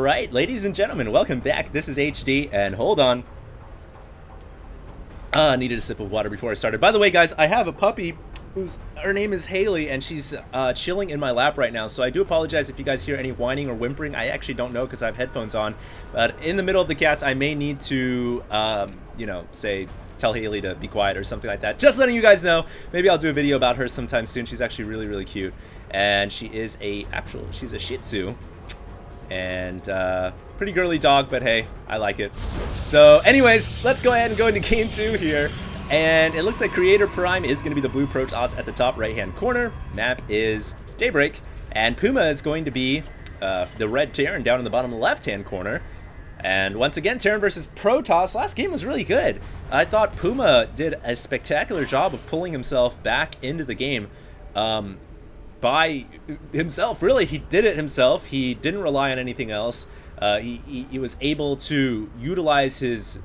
Alright, ladies and gentlemen, welcome back. This is HD, and hold on. I needed a sip of water before I started. By the way, guys, I have a puppy her name is Haley, and she's chilling in my lap right now, so I do apologize if you guys hear any whining or whimpering. I actually don't know because I have headphones on, but in the middle of the cast, I may need to, you know, tell Haley to be quiet or something like that. Just letting you guys know. Maybe I'll do a video about her sometime soon. She's actually really, really cute, and she is she's a Shih Tzu, and pretty girly dog, but hey, I like it. So anyways, let's go ahead and go into game 2 here. And it looks like Creator Prime is going to be the blue Protoss at the top right-hand corner. Map is Daybreak. And Puma is going to be the red Terran down in the bottom left-hand corner. And once again, Terran versus Protoss. Last game was really good. I thought Puma did a spectacular job of pulling himself back into the game by himself. Really, he did it himself. He didn't rely on anything else. He was able to utilize his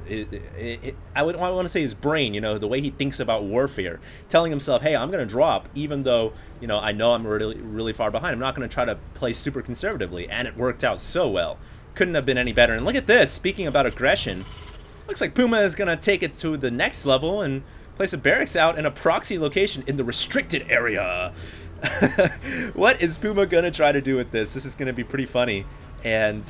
I want to say his brain, you know, the way he thinks about warfare, telling himself, hey, I'm going to drop, even though, you know I'm really far behind. I'm not going to try to play super conservatively, and it worked out so well. Couldn't have been any better. And look at this, speaking about aggression, looks like Puma is going to take it to the next level and place a barracks out in a proxy location in the restricted area. What is Puma going to try to do with this? This is going to be pretty funny. And,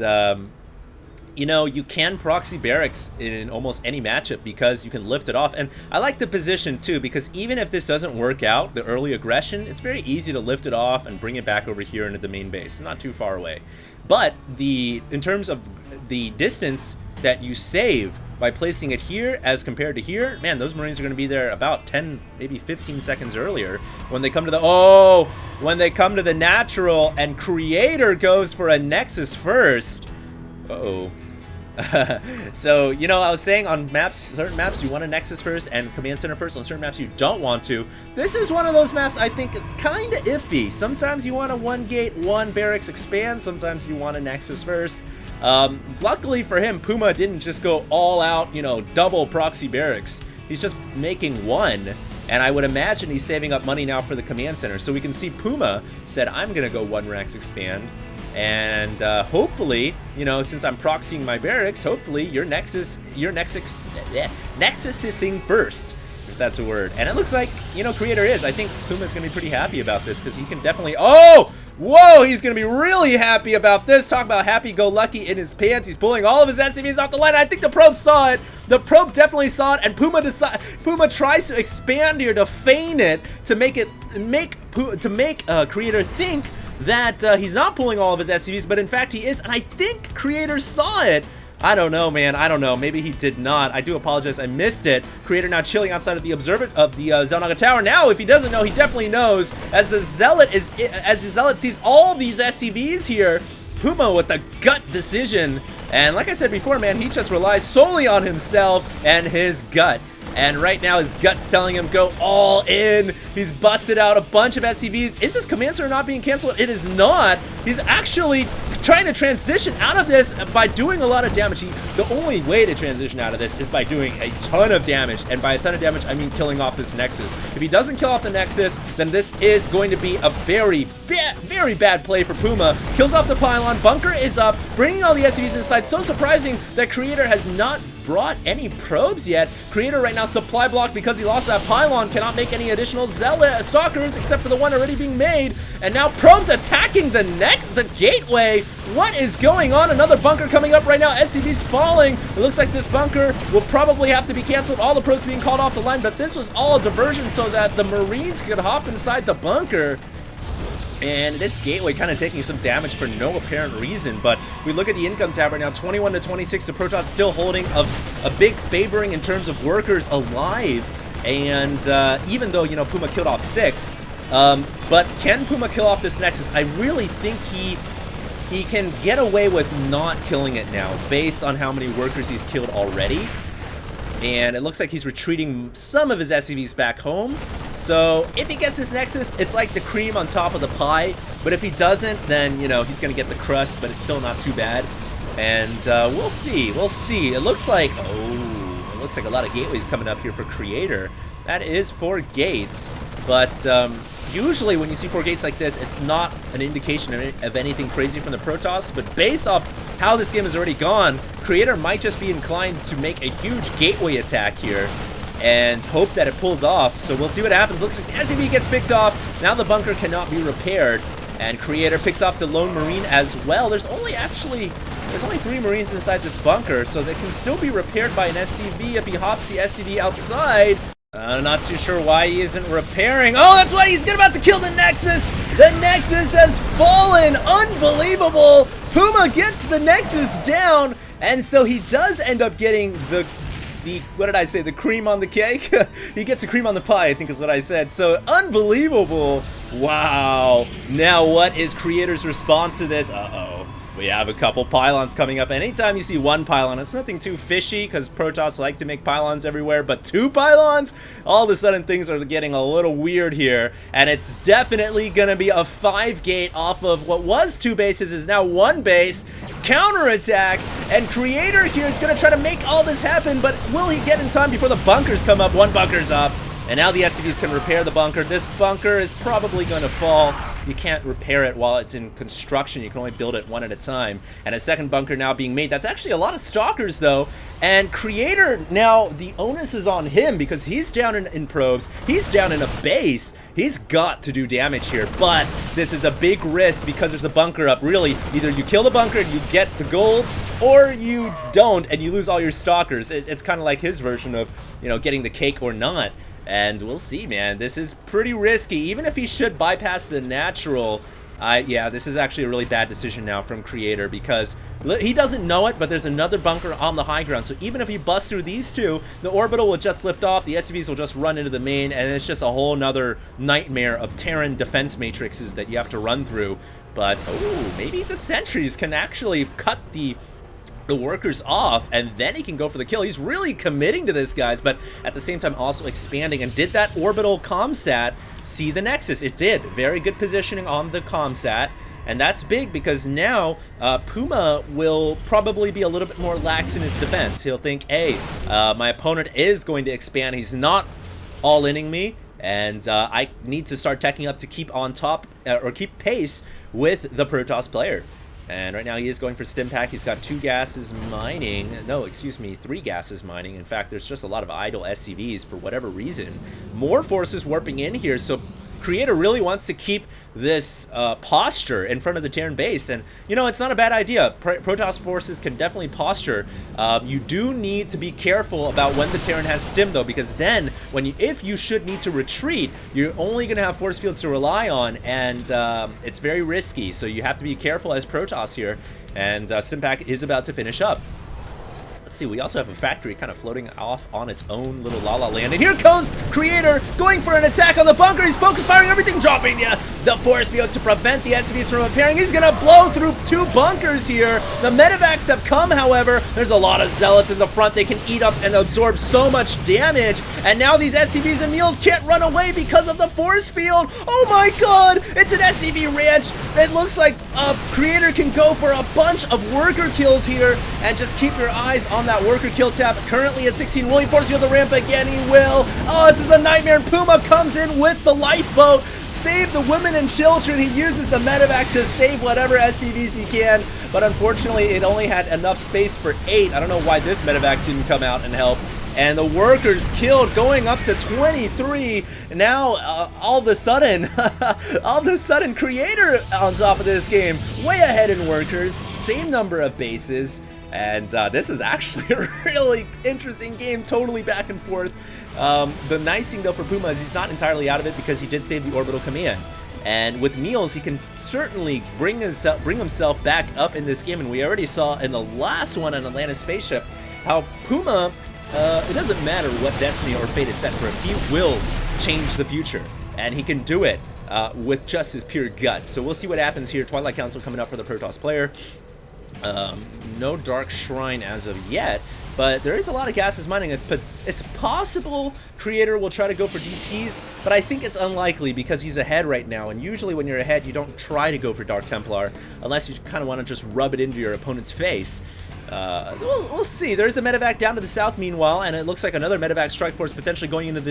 you know, you can proxy barracks in almost any matchup because you can lift it off. And I like the position, too, because even if this doesn't work out, the early aggression, it's very easy to lift it off and bring it back over here into the main base. Not too far away. But in terms of the distance that you save by placing it here as compared to here, man, those Marines are going to be there about 10, maybe 15 seconds earlier when they come to the natural, and Creator goes for a Nexus first. So, you know, I was saying on certain maps you want a Nexus first and Command Center first. On certain maps you don't want to. This is one of those maps I think it's kind of iffy. Sometimes you want a 1 gate, 1 barracks expand. Sometimes you want a Nexus first. Luckily for him, Puma didn't just go all out, you know, double proxy barracks. He's just making 1. And I would imagine he's saving up money now for the Command Center. So we can see Puma said, I'm going to go 1 racks expand. And hopefully, you know, since I'm proxying my barracks, hopefully your Nexusing first, if that's a word. And it looks like, you know, Creator is. I think Puma's going to be pretty happy about this because he can definitely... Oh! Whoa! He's going to be really happy about this. Talk about happy-go-lucky in his pants. He's pulling all of his SCVs off the line. I think the probe saw it. The probe definitely saw it, and Puma tries to expand here to feign it, to make Creator think that he's not pulling all of his SCVs, but in fact he is, and I think Creator saw it. I don't know, man. I don't know. Maybe he did not. I do apologize. I missed it. Creator now chilling outside of the Xel'Naga Tower. Now, if he doesn't know, he definitely knows. As the Zealot sees all these SCVs here, Puma with a gut decision. And like I said before, man, he just relies solely on himself and his gut. And right now his gut's telling him go all in. He's busted out a bunch of SCVs. Is this Command Center not being canceled? It is not. He's actually trying to transition out of this by doing a lot of damage. The only way to transition out of this is by doing a ton of damage. And by a ton of damage, I mean killing off this Nexus. If he doesn't kill off the Nexus, then this is going to be a very bad play for Puma. Kills off the pylon. Bunker is up, bringing all the SCVs inside. So surprising that Creator has not brought any probes yet. Creator right now supply blocked because he lost that pylon, cannot make any additional Zealot stalkers except for the one already being made. And now probes attacking the gateway. What is going on? Another bunker coming up right now. SCV's falling. It looks like this bunker will probably have to be canceled. All the probes being called off the line, but this was all a diversion so that the Marines could hop inside the bunker. And this gateway kind of taking some damage for no apparent reason. But we look at the income tab right now, 21 to 26. The Protoss still holding a big favoring in terms of workers alive. And even though, you know, Puma killed off 6, but can Puma kill off this Nexus? I really think he can get away with not killing it now based on how many workers he's killed already. And it looks like he's retreating some of his SCVs back home. So if he gets his Nexus, it's like the cream on top of the pie. But if he doesn't, then, you know, he's going to get the crust, but it's still not too bad. And we'll see. We'll see. It looks like, it looks like a lot of gateways coming up here for Creator. That is 4 gates. But Usually when you see 4 gates like this, it's not an indication of anything crazy from the Protoss, but based off how this game has already gone, Creator might just be inclined to make a huge gateway attack here and hope that it pulls off. So we'll see what happens. Looks like the SCV gets picked off. Now the bunker cannot be repaired, and Creator picks off the lone Marine as well. There's only 3 Marines inside this bunker, so they can still be repaired by an SCV if he hops the SCV outside. Not too sure why he isn't repairing. Oh, that's why he's about to kill the Nexus. The Nexus has fallen. Unbelievable. Puma gets the Nexus down, and so he does end up getting the what did I say? The cream on the cake? He gets the cream on the pie, I think is what I said. So unbelievable. Wow. Now what is Creator's response to this? Uh-oh. We have a couple pylons coming up. Anytime you see 1 pylon, it's nothing too fishy because Protoss like to make pylons everywhere, but 2 pylons? All of a sudden things are getting a little weird here, and it's definitely going to be a 5 gate off of what was 2 bases is now 1 base. Counterattack, and Creator here is going to try to make all this happen, but will he get in time before the bunkers come up? 1 bunker's up. And now the SCVs can repair the bunker. This bunker is probably going to fall. You can't repair it while it's in construction. You can only build it 1 at a time. And a 2nd bunker now being made. That's actually a lot of Stalkers, though. And Creator, now the onus is on him because he's down in probes. He's down in a base. He's got to do damage here. But this is a big risk because there's a bunker up. Really, either you kill the bunker and you get the gold, or you don't and you lose all your Stalkers. It's kind of like his version of, you know, getting the cake or not. And we'll see, man. This is pretty risky. Even if he should bypass the natural, yeah, this is actually a really bad decision now from Creator because he doesn't know it, but there's another bunker on the high ground. So even if he busts through these 2, the orbital will just lift off, the SCVs will just run into the main, and it's just a whole nother nightmare of Terran defense matrices that you have to run through. But, oh, maybe the sentries can actually cut the workers off, and then he can go for the kill. He's really committing to this, guys, but at the same time also expanding. And did that orbital comsat see the Nexus? It did. Very good positioning on the comsat, and that's big because now Puma will probably be a little bit more lax in his defense. He'll think, hey, my opponent is going to expand. He's not all-inning me, and I need to start teching up to keep on top or keep pace with the Protoss player. And right now he is going for stim pack. He's got 2 gases mining. No, excuse me, 3 gases mining. In fact, there's just a lot of idle SCVs for whatever reason. More forces warping in here, so Creator really wants to keep this posture in front of the Terran base, and you know, it's not a bad idea. Protoss forces can definitely posture. You do need to be careful about when the Terran has stim, though, because then if you should need to retreat, you're only going to have force fields to rely on, and it's very risky. So you have to be careful as Protoss here, and Stimpack is about to finish up. Let's see, we also have a factory kind of floating off on its own little la-la land. And here goes Creator going for an attack on the bunker. He's focus firing everything, dropping the force fields to prevent the SCVs from repairing. He's going to blow through 2 bunkers here. The medevacs have come, however. There's a lot of zealots in the front. They can eat up and absorb so much damage. And now these SCVs and mules can't run away because of the force field. Oh my god, it's an SCV ranch. It looks like Creator can go for a bunch of worker kills here. And just keep your eyes on that worker kill tab. Currently at 16. Will he force field the ramp again? He will. Oh, this is a nightmare. And Puma comes in with the lifeboat. Save the women and children. He uses the medevac to save whatever SCVs he can. But unfortunately, it only had enough space for 8. I don't know why this medevac didn't come out and help. And the workers killed, going up to 23. Now, all of a sudden, Creator on top of this game. Way ahead in workers. Same number of bases. And this is actually a really interesting game, totally back and forth. The nice thing, though, for Puma is he's not entirely out of it because he did save the orbital command. And with meals, he can certainly bring himself back up in this game. And we already saw in the last one on Atlantis Spaceship how Puma, it doesn't matter what destiny or fate is set for him, he will change the future. And he can do it with just his pure gut. So we'll see what happens here. Twilight Council coming up for the Protoss player. No Dark Shrine as of yet, but there is a lot of gases mining. It's possible Creator will try to go for DTs, but I think it's unlikely because he's ahead right now, and usually when you're ahead, you don't try to go for Dark Templar unless you kind of want to just rub it into your opponent's face. So we'll see. There's a medevac down to the south meanwhile, and it looks like another medevac strike force potentially going into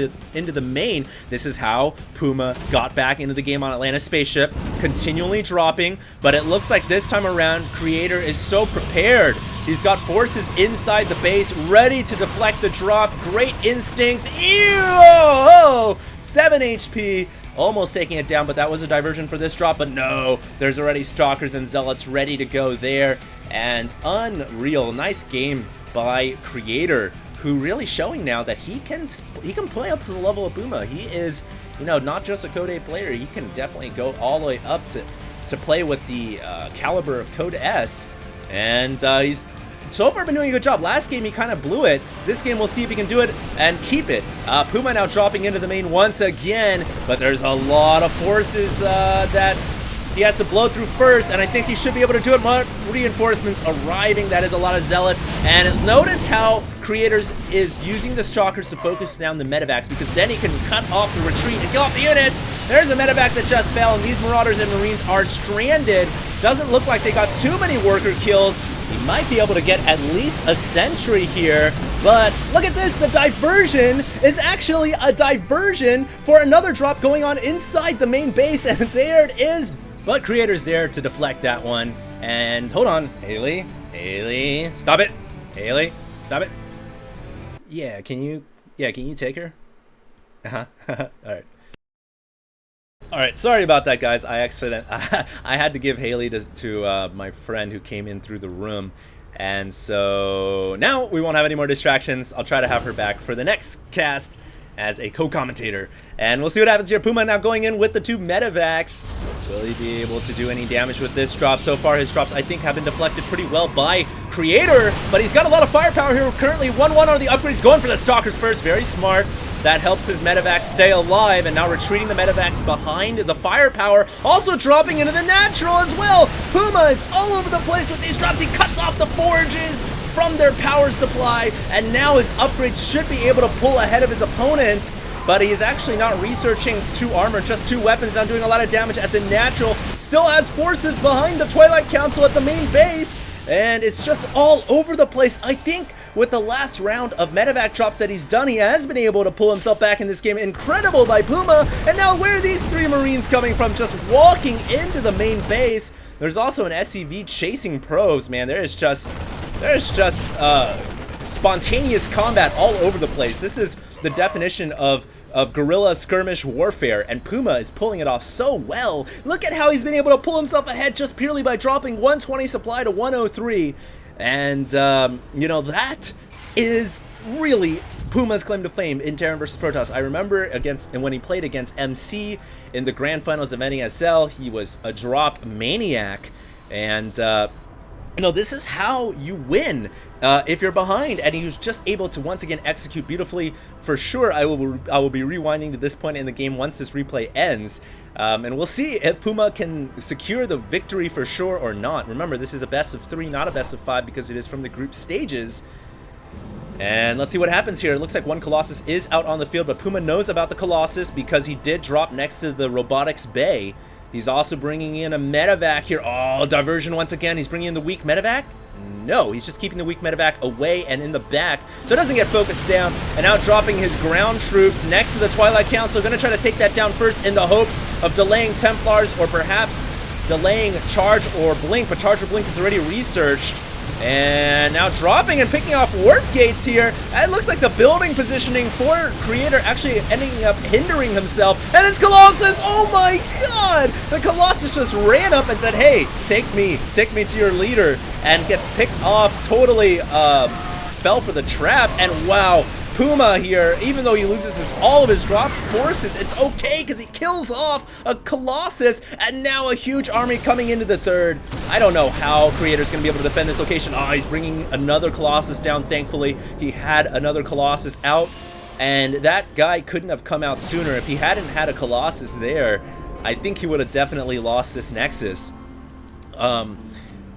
the main. This is how Puma got back into the game on Atlantis spaceship, continually dropping, but it looks like this time around Creator is so prepared. He's got forces inside the base ready to deflect the drop. Great instincts. Ew! 7 HP. Almost taking it down, but that was a diversion for this drop. But no, there's already Stalkers and Zealots ready to go there. And unreal. Nice game by Creator, who really showing now that he can play up to the level of Puma. He is, you know, not just a Code A player. He can definitely go all the way up to play with the caliber of Code S. And he's so far been doing a good job. Last game he kind of blew it. This game we'll see if he can do it and keep it. Puma now dropping into the main once again, but there's a lot of forces that he has to blow through first, and I think he should be able to do it. More reinforcements arriving. That is a lot of Zealots. And notice how Creators is using the Stalkers to focus down the medevacs, because then he can cut off the retreat and kill off the units. There's a medevac that just fell, and these Marauders and Marines are stranded. Doesn't look like they got too many worker kills. He might be able to get at least a sentry here, but look at this. The diversion is actually a diversion for another drop going on inside the main base, and there it is. But Creator's there to deflect that one. And hold on, Haley, stop it. Haley, stop it. Yeah, can you take her? All right, sorry about that, guys. I had to give Haley to my friend who came in through the room. And so now we won't have any more distractions. I'll try to have her back for the next cast as a co-commentator. And we'll see what happens here. Puma now going in with the 2 medevacs. Will he be able to do any damage with this drop? So far, his drops, I think, have been deflected pretty well by Creator, but he's got a lot of firepower here. Currently 1-1 on the upgrades, going for the Stalkers first. Very smart. That helps his medevacs stay alive, and now retreating the medevacs behind the firepower. Also dropping into the natural as well. Puma is all over the place with these drops. He cuts off the forges from their power supply, and now his upgrades should be able to pull ahead of his opponent. But he is actually not researching 2 armor, just 2 weapons, now doing a lot of damage at the natural. Still has forces behind the Twilight Council at the main base, and it's just all over the place. I think with the last round of medevac drops that he's done, he has been able to pull himself back in this game. Incredible by Puma. And now where are these 3 Marines coming from? Just walking into the main base. There's also an SCV chasing probes, man. There's just spontaneous combat all over the place. This is the definition of guerrilla skirmish warfare, and Puma is pulling it off so well. Look at how he's been able to pull himself ahead just purely by dropping 120 supply to 103. And, you know, that is really Puma's claim to fame in Terran vs. Protoss. I remember when he played against MC in the grand finals of NESL, he was a drop maniac. And, you know, this is how you win if you're behind, and he was just able to once again execute beautifully. For sure, I will be rewinding to this point in the game once this replay ends, and we'll see if Puma can secure the victory for sure or not. Remember, this is a best of 3, not a best of 5, because it is from the group stages. And let's see what happens here. It looks like 1 Colossus is out on the field, but Puma knows about the Colossus because he did drop next to the robotics bay. He's also bringing in a medevac here. Oh, diversion once again. He's bringing in the weak medevac? No, he's just keeping the weak medevac away and in the back, so it doesn't get focused down. And now dropping his ground troops next to the Twilight Council. Going to try to take that down first in the hopes of delaying Templars, or perhaps delaying Charge or Blink, but Charge or Blink is already researched. And now dropping and picking off warp gates here. And it looks like the building positioning for Creator actually ending up hindering himself. And it's Colossus! Oh my god! The Colossus just ran up and said, hey, take me to your leader. And gets picked off, totally fell for the trap. And wow, Puma here, even though he loses all of his drop forces, it's okay because he kills off a Colossus, and now a huge army coming into the third. I don't know how Creator's going to be able to defend this location. Oh, he's bringing another Colossus down, thankfully. He had another Colossus out, and that guy couldn't have come out sooner. If he hadn't had a Colossus there, I think he would have definitely lost this Nexus.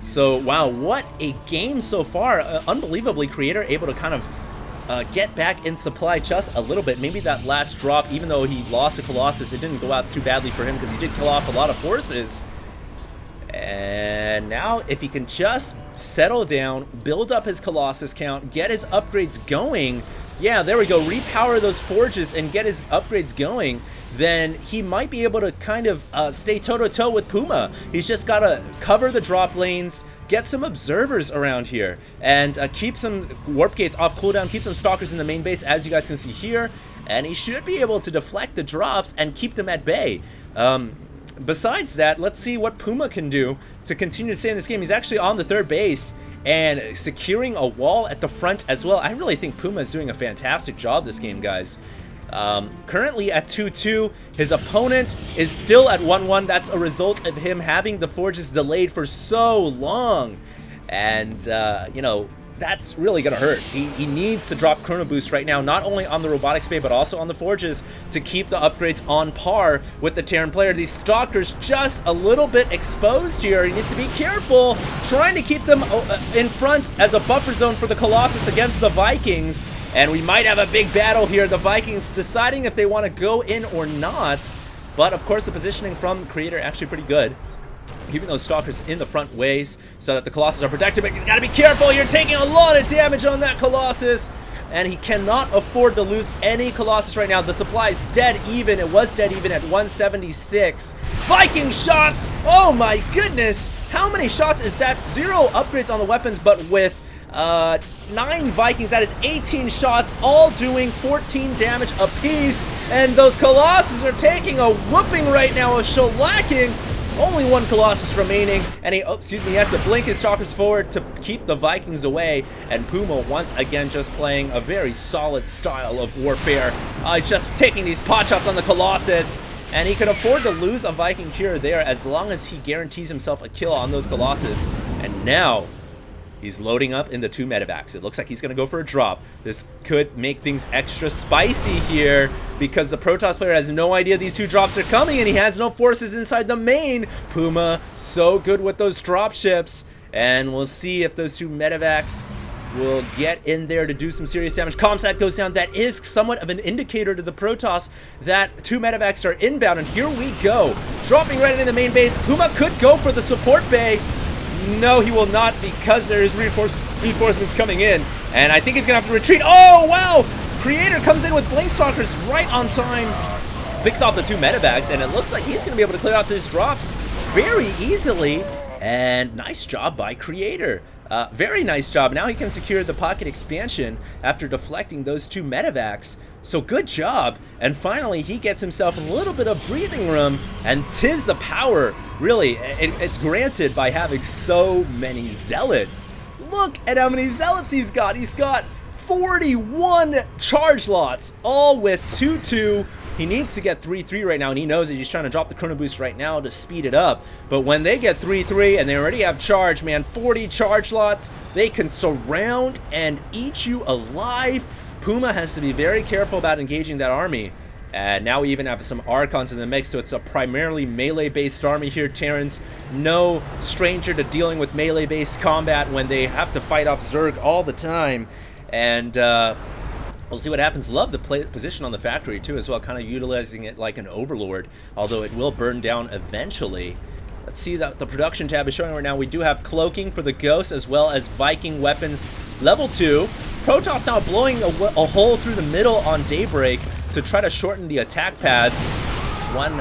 So, wow, what a game so far. Unbelievably, Creator able to kind of get back in supply just a little bit. Maybe that last drop, even though he lost a Colossus, it didn't go out too badly for him because he did kill off a lot of forces. And now, if he can just settle down, build up his Colossus count, get his upgrades going, yeah, there we go, repower those forges and get his upgrades going, then he might be able to kind of stay toe-to-toe with Puma. He's just got to cover the drop lanes, get some observers around here, and keep some warp gates off cooldown, keep some stalkers in the main base, as you guys can see here, and he should be able to deflect the drops and keep them at bay. Besides that, let's see what Puma can do to continue to stay in this game. He's actually on the third base and securing a wall at the front as well. I really think Puma is doing a fantastic job this game, guys. Currently at 2-2, his opponent is still at 1-1. That's a result of him having the forges delayed for so long. And, you know, that's really gonna hurt. He needs to drop Chrono Boost right now, not only on the Robotics Bay, but also on the Forges to keep the upgrades on par with the Terran player. These Stalkers just a little bit exposed here. He needs to be careful, trying to keep them in front as a buffer zone for the Colossus against the Vikings. And we might have a big battle here. The Vikings deciding if they want to go in or not. But of course, the positioning from Creator actually pretty good, keeping those Stalkers in the front ways so that the Colossus are protected. But he's got to be careful. You're taking a lot of damage on that Colossus, and he cannot afford to lose any Colossus right now. The supply is dead even. It was dead even at 176. Viking shots! Oh my goodness! How many shots is that? 0 upgrades on the weapons, but with 9 Vikings, that is 18 shots, all doing 14 damage apiece. And those Colossus are taking a whooping right now, a shellacking. Only 1 Colossus remaining, and he has to blink his Stalkers forward to keep the Vikings away. And Puma once again just playing a very solid style of warfare, just taking these pot shots on the Colossus. And he can afford to lose a Viking here or there as long as he guarantees himself a kill on those Colossus. And now he's loading up into 2 medevacs. It looks like he's going to go for a drop. This could make things extra spicy here because the Protoss player has no idea these 2 drops are coming and he has no forces inside the main. Puma, so good with those drop ships. And we'll see if those 2 medevacs will get in there to do some serious damage. Comsat goes down. That is somewhat of an indicator to the Protoss that 2 medevacs are inbound. And here we go. Dropping right into the main base. Puma could go for the support bay. No, he will not, because there is reinforcements coming in. And I think he's going to have to retreat. Oh, wow! Creator comes in with Blink Stalkers right on time. Picks off the 2 medevacs, and it looks like he's going to be able to clear out these drops very easily. And nice job by Creator. Very nice job. Now he can secure the pocket expansion after deflecting those 2 medevacs. So good job. And finally, he gets himself a little bit of breathing room, and 'tis the power. Really, it's granted by having so many Zealots. Look at how many Zealots he's got. He's got 41 charge lots, all with 2-2. He needs to get 3-3 right now, and he knows that he's trying to drop the Chrono Boost right now to speed it up. But when they get 3-3 and they already have charge, man, 40 charge lots, they can surround and eat you alive. Puma has to be very careful about engaging that army. And now we even have some Archons in the mix, so it's a primarily melee-based army here. Terrans, no stranger to dealing with melee-based combat when they have to fight off Zerg all the time. And we'll see what happens. Love the position on the factory too as well, kind of utilizing it like an overlord, although it will burn down eventually. Let's see that the production tab is showing right now. We do have cloaking for the ghosts as well as Viking weapons level 2. Protoss now blowing a hole through the middle on Daybreak to try to shorten the attack pads. 1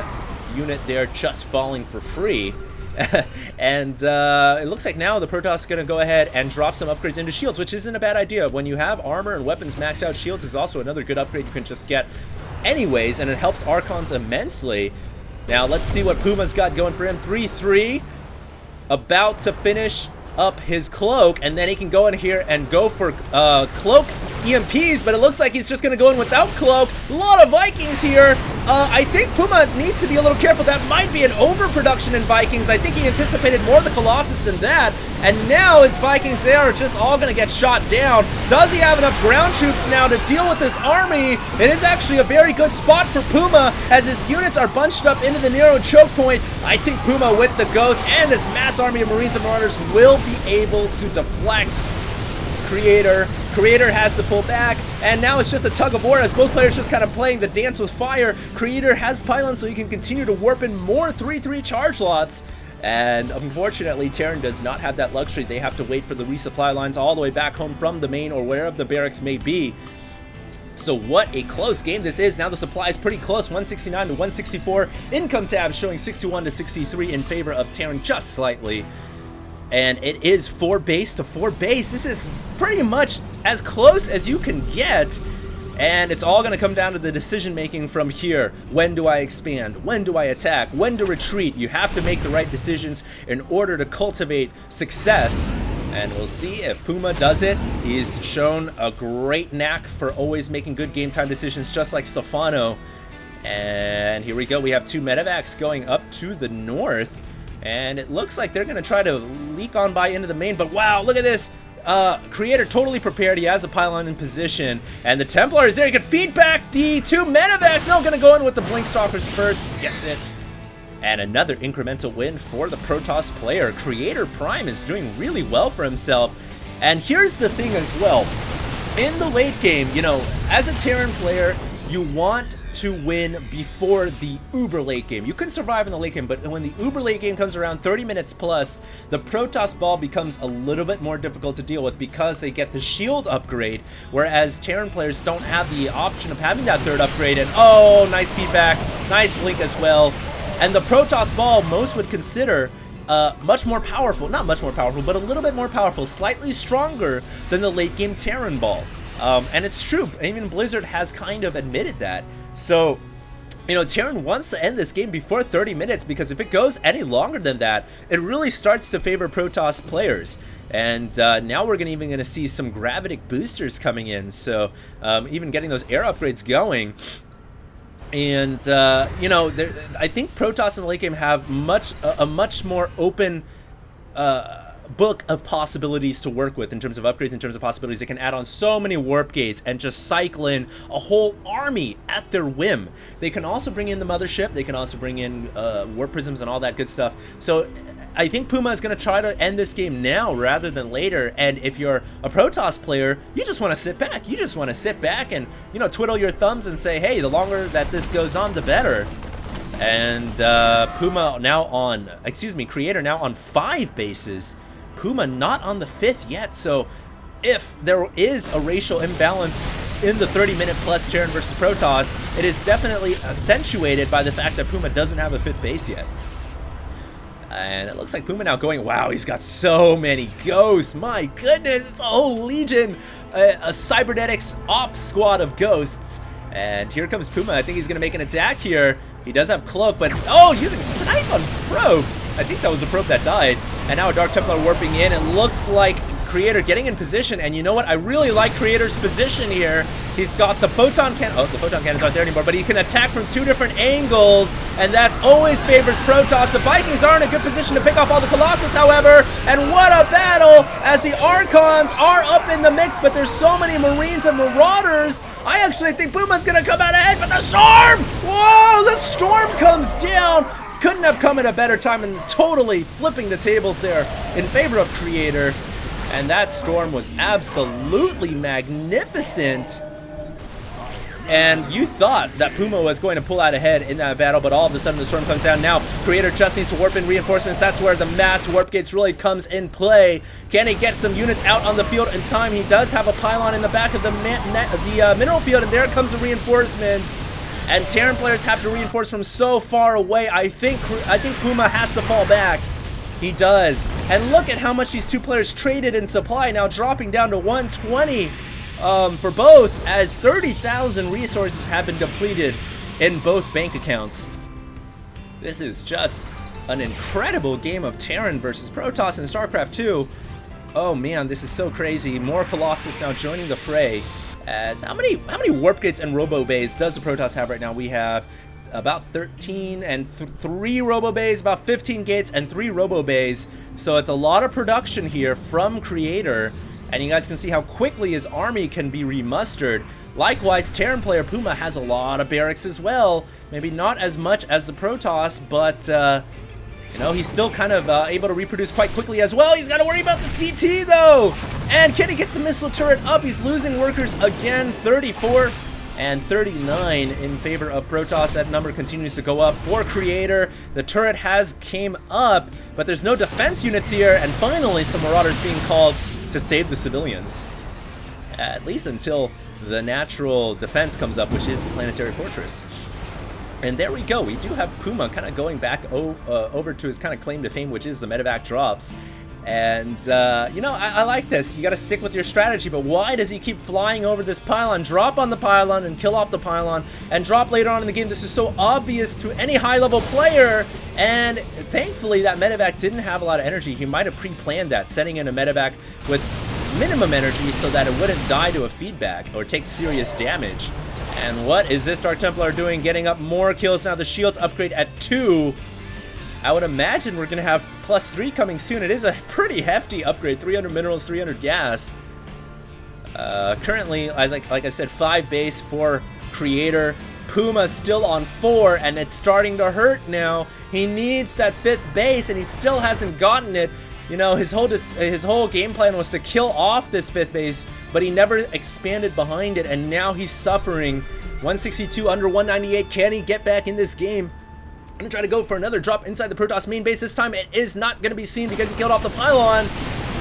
unit there just falling for free. And it looks like now the Protoss is going to go ahead and drop some upgrades into shields, which isn't a bad idea. When you have armor and weapons maxed out, shields is also another good upgrade you can just get anyways, and it helps Archons immensely. Now let's see what Puma's got going for him. 3-3, about to finish up his cloak, and then he can go in here and go for cloak EMPs, but it looks like he's just going to go in without cloak. A lot of Vikings here. I think Puma needs to be a little careful. That might be an overproduction in Vikings. I think he anticipated more of the Colossus than that. And now his Vikings, they are just all going to get shot down. Does he have enough ground troops now to deal with this army? It is actually a very good spot for Puma as his units are bunched up into the narrow choke point. I think Puma with the Ghost and this mass army of Marines and Marauders will be able to deflect Creator. Creator has to pull back, and now it's just a tug of war as both players just kind of playing the dance with fire. Creator has pylons so he can continue to warp in more 3-3 charge lots. And unfortunately, Terran does not have that luxury. They have to wait for the resupply lines all the way back home from the main or wherever the barracks may be. So what a close game this is. Now the supply is pretty close, 169 to 164. Income tab showing 61 to 63 in favor of Terran just slightly. And it is 4 base to 4 base. This is pretty much as close as you can get. And it's all going to come down to the decision making from here. When do I expand? When do I attack? When to retreat? You have to make the right decisions in order to cultivate success. And we'll see if Puma does it. He's shown a great knack for always making good game time decisions, just like Stefano. And here we go. We have 2 medevacs going up to the north. And it looks like they're going to try to leak on by into the main, but wow, look at this. Creator totally prepared. He has a pylon in position, and the Templar is there. He can feed back the 2 medevacs. Now going to go in with the Blinkstalkers first. Gets it. And another incremental win for the Protoss player. Creator Prime is doing really well for himself. And here's the thing as well. In the late game, you know, as a Terran player, you want to win before the uber late game. You can survive in the late game, but when the uber late game comes around 30 minutes plus, the Protoss ball becomes a little bit more difficult to deal with because they get the shield upgrade, whereas Terran players don't have the option of having that 3rd upgrade. And oh, nice feedback, nice blink as well. And the Protoss ball most would consider much more powerful, not much more powerful, but a little bit more powerful, slightly stronger than the late game Terran ball. And it's true, even Blizzard has kind of admitted that. So, you know, Terran wants to end this game before 30 minutes because if it goes any longer than that, it really starts to favor Protoss players. And now we're even going to see some Gravitic boosters coming in, so even getting those air upgrades going. And, you know, I think Protoss in the late game have a much more open book of possibilities to work with in terms of upgrades, in terms of possibilities. They can add on so many warp gates and just cycle in a whole army at their whim. They can also bring in the mothership. They can also bring in warp prisms and all that good stuff. So I think Puma is going to try to end this game now rather than later. And if you're a Protoss player, you just want to sit back. You just want to sit back and, you know, twiddle your thumbs and say, hey, the longer that this goes on, the better. And Puma now on, Creator now on 5 bases. Puma not on the 5th yet, so if there is a racial imbalance in the 30-minute plus Terran versus Protoss, it is definitely accentuated by the fact that Puma doesn't have a 5th base yet. And it looks like Puma now going, wow, he's got so many ghosts, my goodness, it's a whole legion, a cybernetics ops squad of ghosts. And here comes Puma. I think he's going to make an attack here. He does have Cloak, but oh, using Snipe on probes. I think that was a probe that died. And now a Dark Templar warping in. It looks like Creator getting in position. And you know what? I really like Creator's position here. He's got the photon cannon. Oh, the photon cannon's not there anymore, but he can attack from 2 different angles. And that always favors Protoss. The Vikings are in a good position to pick off all the Colossus, however. And what a battle as the Archons are up in the mix, but there's so many Marines and Marauders. I actually think Puma's gonna come out ahead, but the storm! Whoa, the storm comes down! Couldn't have come at a better time and totally flipping the tables there in favor of Creator. And that storm was absolutely magnificent. And you thought that Puma was going to pull out ahead in that battle, but all of a sudden the storm comes down. Now Creator just needs to warp in reinforcements. That's where the mass warp gates really comes in play. Can he get some units out on the field in time? He does have a pylon in the back of the mineral field, and there comes the reinforcements. And Terran players have to reinforce from so far away. I think Puma has to fall back. He does. And look at how much these 2 players traded in supply, now dropping down to 120. For both, as 30,000 resources have been depleted in both bank accounts. This is just an incredible game of Terran versus Protoss in StarCraft 2. Oh man, this is so crazy. More Colossus now joining the fray. As how many warp gates and robo bays does the Protoss have right now? We have about 13 and 3 robo bays, about 15 gates and 3 robo bays. So it's a lot of production here from Creator, and you guys can see how quickly his army can be remustered. Likewise, Terran player Puma has a lot of barracks as well. Maybe not as much as the Protoss, but you know, he's still kind of able to reproduce quite quickly as well. He's got to worry about this DT though. And can he get the missile turret up? He's losing workers again, 34 and 39 in favor of Protoss. That number continues to go up for Creator. The turret has came up, but there's no defense units here. And finally, some Marauders being called to save the civilians. At least until the natural defense comes up, which is Planetary Fortress. And there we go. We do have Puma kind of going back over to his kind of claim to fame, which is the medevac drops. And, you know, I like this. You got to stick with your strategy, but why does he keep flying over this pylon? Drop on the pylon and kill off the pylon, and drop later on in the game. This is so obvious to any high-level player, and thankfully that medevac didn't have a lot of energy. He might have pre-planned that, setting in a medevac with minimum energy so that it wouldn't die to a feedback or take serious damage. And what is this Dark Templar doing? Getting up more kills now. The shields upgrade at 2. I would imagine we're going to have +3 coming soon. It is a pretty hefty upgrade. 300 minerals, 300 gas. Currently, as like I said, 5 base for Creator. Puma still on 4, and it's starting to hurt now. He needs that 5th base, and he still hasn't gotten it. You know, his whole game plan was to kill off this 5th base, but he never expanded behind it, and now he's suffering. 162 under 198. Can he get back in this game? I'm gonna try to go for another drop inside the Protoss main base. This time it is not gonna be seen because he killed off the pylon.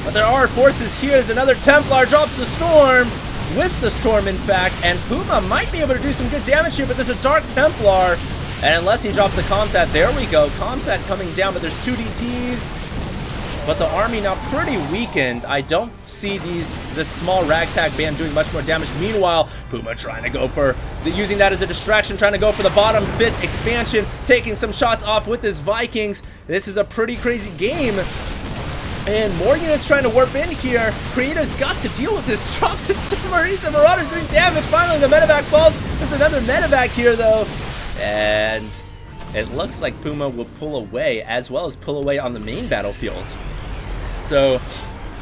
But there are forces here. There's another Templar, drops the Storm, whiffs the Storm in fact, and Puma might be able to do some good damage here, but there's a Dark Templar, and unless he drops a Comsat, there we go. Comsat coming down, but there's 2 DTs. But the army now pretty weakened. I don't see this small ragtag band doing much more damage. Meanwhile, Puma trying to go for, using that as a distraction, trying to go for the bottom 5th expansion, taking some shots off with his Vikings. This is a pretty crazy game. And more units trying to warp in here. Creator's got to deal with this. Drop his Marines and Marauders doing damage. Finally, the medevac falls. There's another medevac here, though. And it looks like Puma will pull away, as well as pull away on the main battlefield. So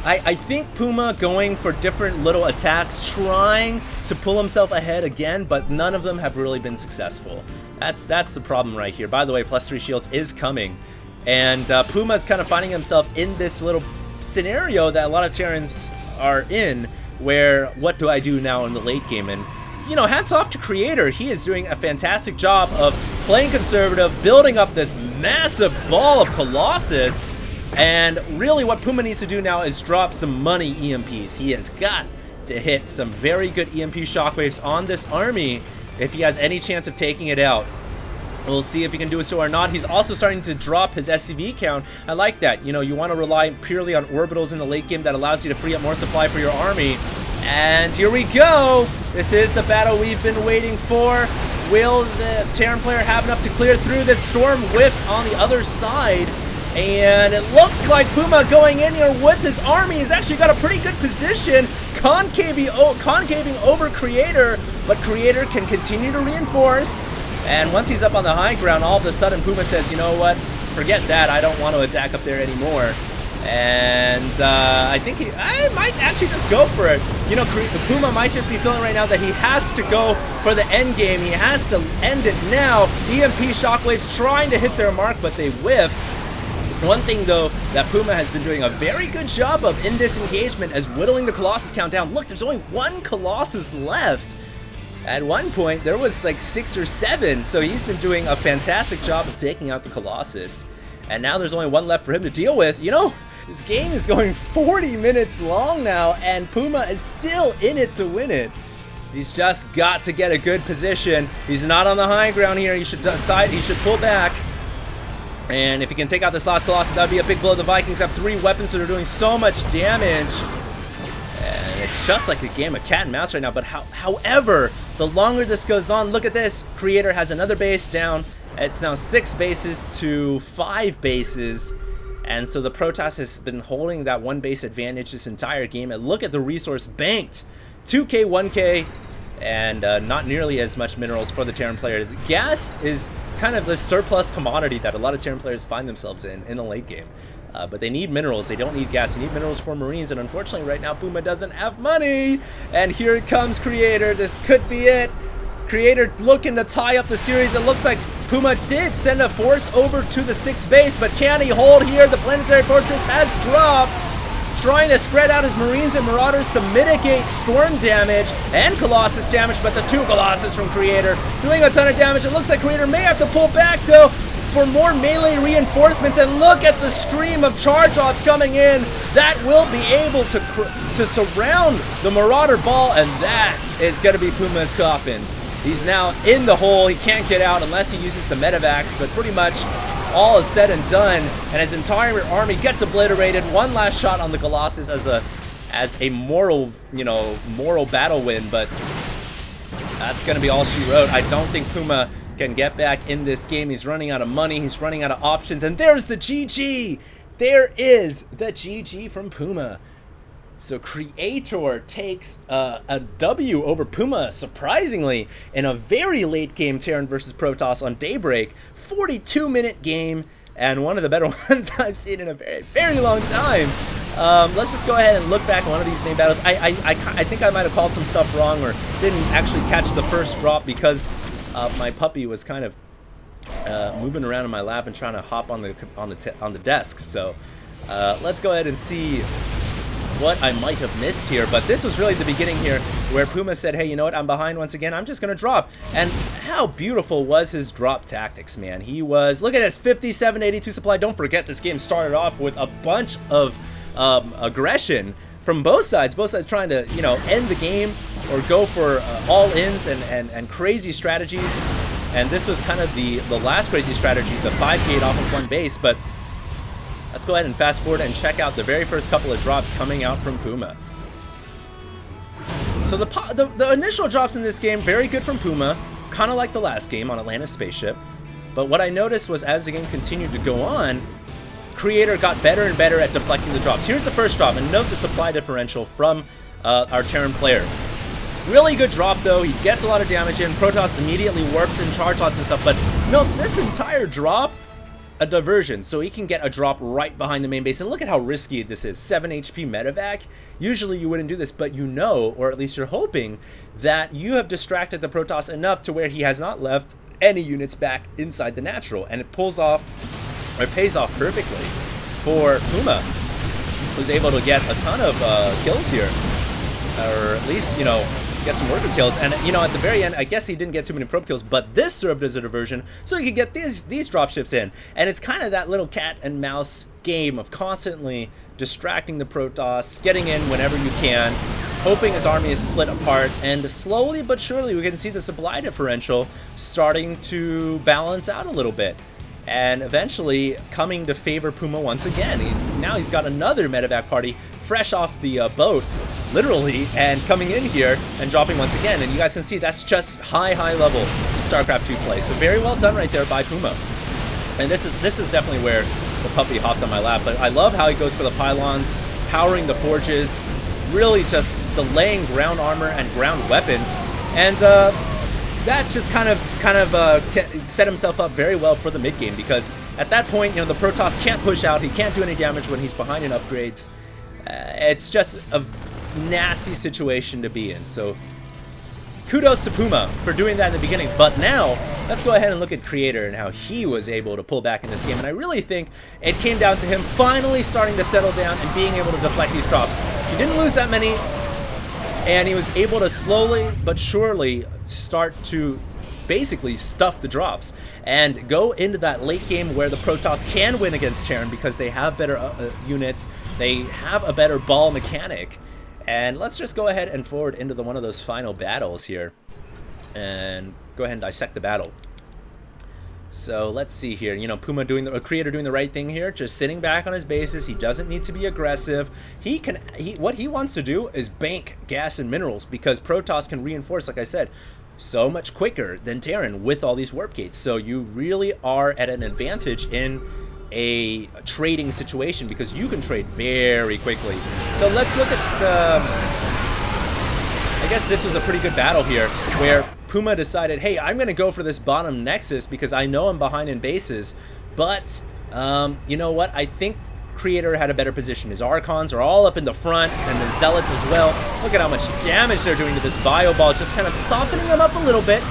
I think Puma going for different little attacks, trying to pull himself ahead again, but none of them have really been successful. That's the problem right here. By the way, +3 shields is coming. And Puma's kind of finding himself in this little scenario that a lot of Terrans are in, where what do I do now in the late game? And, you know, hats off to Creator. He is doing a fantastic job of playing conservative, building up this massive ball of Colossus. And really what Puma needs to do now is drop some money EMPs. He has got to hit some very good EMP shockwaves on this army if he has any chance of taking it out. We'll see if he can do so or not. He's also starting to drop his SCV count. I like that. You know, you want to rely purely on orbitals in the late game that allows you to free up more supply for your army. And here we go. This is the battle we've been waiting for. Will the Terran player have enough to clear through this? Storm whiffs on the other side. And it looks like Puma going in here with his army. He's actually got a pretty good position, concaving over Creator, but Creator can continue to reinforce. And once he's up on the high ground, all of a sudden Puma says, you know what, forget that, I don't want to attack up there anymore. And I think I might actually just go for it. You know, Puma might just be feeling right now that he has to go for the end game. He has to end it now. EMP shockwaves trying to hit their mark, but they whiff. One thing, though, that Puma has been doing a very good job of in this engagement is whittling the Colossus count down. Look, there's only 1 Colossus left. At one point, there was like 6 or 7, so he's been doing a fantastic job of taking out the Colossus. And now there's only 1 left for him to deal with. You know, this game is going 40 minutes long now, and Puma is still in it to win it. He's just got to get a good position. He's not on the high ground here. He should decide, he should pull back. And if he can take out this last Colossus, that would be a big blow. The Vikings have 3 weapons that are doing so much damage. And it's just like a game of cat and mouse right now. But however, the longer this goes on, look at this. Creator has another base down. It's now 6 bases to 5 bases. And so the Protoss has been holding that 1 base advantage this entire game. And look at the resource banked. 2K, 1K. and not nearly as much minerals for the Terran player. Gas is kind of the surplus commodity that a lot of Terran players find themselves in the late game. But they need minerals. They don't need gas. They need minerals for Marines, and unfortunately right now Puma doesn't have money. And here it comes, Creator. This could be it. Creator looking to tie up the series. It looks like Puma did send a force over to the 6th base, but can he hold here? The Planetary Fortress has dropped, trying to spread out his Marines and Marauders to mitigate storm damage and Colossus damage, but the 2 Colossus from Creator doing a ton of damage. It looks like Creator may have to pull back though for more melee reinforcements, and look at the stream of charge odds coming in. That will be able to surround the Marauder ball, and that is going to be Puma's coffin. He's now in the hole. He can't get out unless he uses the Medivacs, but pretty much all is said and done, and his entire army gets obliterated. One last shot on the Colossus as a moral, moral battle win, but that's going to be all she wrote. I don't think Puma can get back in this game. He's running out of money. He's running out of options, and there's the GG. There is the GG from Puma. So Creator takes a W over Puma, surprisingly, in a very late game Terran versus Protoss on Daybreak. 42-minute game, and one of the better ones I've seen in a very, very long time. Let's just go ahead and look back at one of these main battles. I think I might have called some stuff wrong or didn't actually catch the first drop because my puppy was kind of moving around in my lap and trying to hop on the desk. So let's go ahead and see what I might have missed here, but this was really the beginning here where Puma said, hey, you know what, I'm behind once again, I'm just gonna drop. And how beautiful was his drop tactics, man. He was, look at this, 5782 supply. Don't forget, this game started off with a bunch of aggression from both sides trying to, end the game or go for all-ins and crazy strategies. And this was kind of the last crazy strategy, the 5-gate off of one base. But let's go ahead and fast forward and check out the very first couple of drops coming out from Puma. So the initial drops in this game, very good from Puma, kind of like the last game on Atlantis spaceship. But what I noticed was as the game continued to go on, Creator got better and better at deflecting the drops. Here's the first drop, and note the supply differential from our Terran player. Really good drop though, he gets a lot of damage in, Protoss immediately warps in charge lots and stuff, but no, this entire drop, a diversion, so he can get a drop right behind the main base. And look at how risky this is. 7 HP medevac. Usually you wouldn't do this, but you know, or at least you're hoping, that you have distracted the Protoss enough to where he has not left any units back inside the natural. And it pays off perfectly for Puma, who's able to get a ton of kills here. Or at least, get some worker kills, and at the very end, I guess he didn't get too many probe kills, but this served as a diversion, so he could get these dropships in. And it's kind of that little cat and mouse game of constantly distracting the Protoss, getting in whenever you can, hoping his army is split apart, and slowly but surely we can see the supply differential starting to balance out a little bit. And eventually coming to favor Puma once again. Now he's got another medevac party fresh off the boat, literally, and coming in here and dropping once again. And you guys can see that's just high level StarCraft 2 play. So very well done right there by Puma. And this is definitely where the puppy hopped on my lap. But I love how he goes for the pylons, powering the forges, really just delaying ground armor and ground weapons. And that just kind of set himself up very well for the mid game, because at that point, the Protoss can't push out, he can't do any damage when he's behind in upgrades. It's just a nasty situation to be in. So kudos to Puma for doing that in the beginning. But now let's go ahead and look at Creator and how he was able to pull back in this game. And I really think it came down to him finally starting to settle down and being able to deflect these drops. He didn't lose that many, and he was able to slowly but surely start to basically stuff the drops and go into that late game where the Protoss can win against Terran because they have better units, they have a better ball mechanic. And let's just go ahead and forward into one of those final battles here and go ahead and dissect the battle. So let's see here, Puma Creator doing the right thing here, just sitting back on his bases. He doesn't need to be aggressive. What he wants to do is bank gas and minerals, because Protoss can reinforce, like I said, so much quicker than Terran with all these warp gates. So you really are at an advantage in a trading situation because you can trade very quickly. So let's look at I guess this was a pretty good battle here, where Puma decided, hey, I'm going to go for this bottom Nexus because I know I'm behind in bases, but you know what? I think Creator had a better position. His Archons are all up in the front, and the Zealots as well. Look at how much damage they're doing to this Bio Ball, just kind of softening them up a little bit,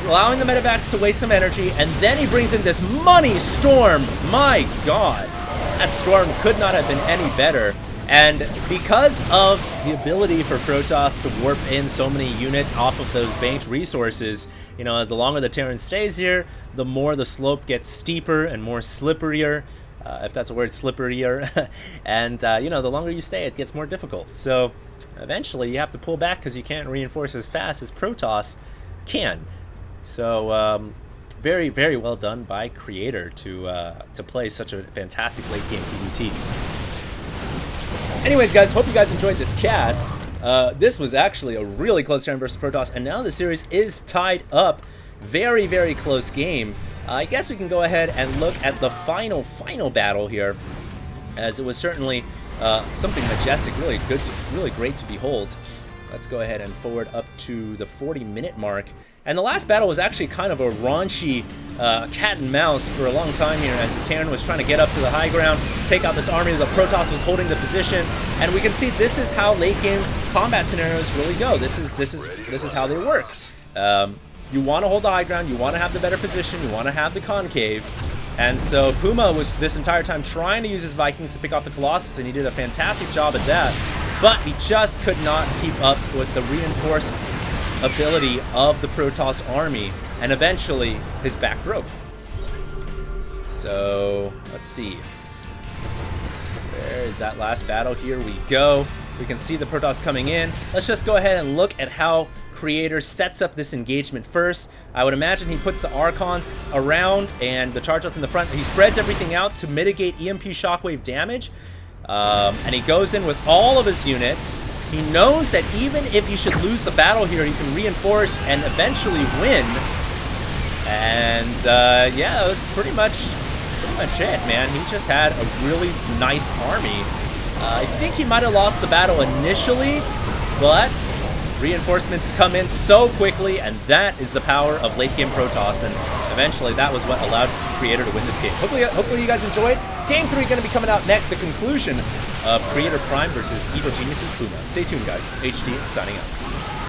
allowing the Medivacs to waste some energy, and then he brings in this Money Storm. My god, that Storm could not have been any better. And because of the ability for Protoss to warp in so many units off of those banked resources, you know, the longer the Terran stays here, the more the slope gets steeper and more slipperier, if that's a word, slipperier. And, you know, the longer you stay, it gets more difficult. So eventually you have to pull back because you can't reinforce as fast as Protoss can. So very, very well done by Creator to play such a fantastic late game PvT. Anyways, guys, hope you guys enjoyed this cast. This was actually a really close Terran versus Protoss, and now the series is tied up. Very, very close game. I guess we can go ahead and look at the final battle here, as it was certainly something majestic, really good, really great to behold. Let's go ahead and forward up to the 40-minute mark. And the last battle was actually kind of a raunchy cat and mouse for a long time here, as the Terran was trying to get up to the high ground, take out this army. The Protoss was holding the position, and we can see this is how late game combat scenarios really go. This is how they work. You want to hold the high ground, you want to have the better position, you want to have the concave. And so Puma was this entire time trying to use his Vikings to pick off the Colossus, and he did a fantastic job at that. But he just could not keep up with the reinforced ability of the Protoss army, and eventually his back broke. So let's see. Where is that last battle? Here we go. We can see the Protoss coming in. Let's just go ahead and look at how Creator sets up this engagement first. I would imagine he puts the Archons around and the Charge-Outs in the front. He spreads everything out to mitigate EMP shockwave damage. And he goes in with all of his units. He knows that even if he should lose the battle here, he can reinforce and eventually win. And yeah, that was pretty much it, man. He just had a really nice army. I think he might have lost the battle initially, but reinforcements come in so quickly, and that is the power of late game Protoss, and eventually that was what allowed Creator to win this game. Hopefully you guys enjoyed. Game 3 going to be coming out next, the conclusion of Creator Prime versus Evil Geniuses Puma. Stay tuned, guys. HD signing out.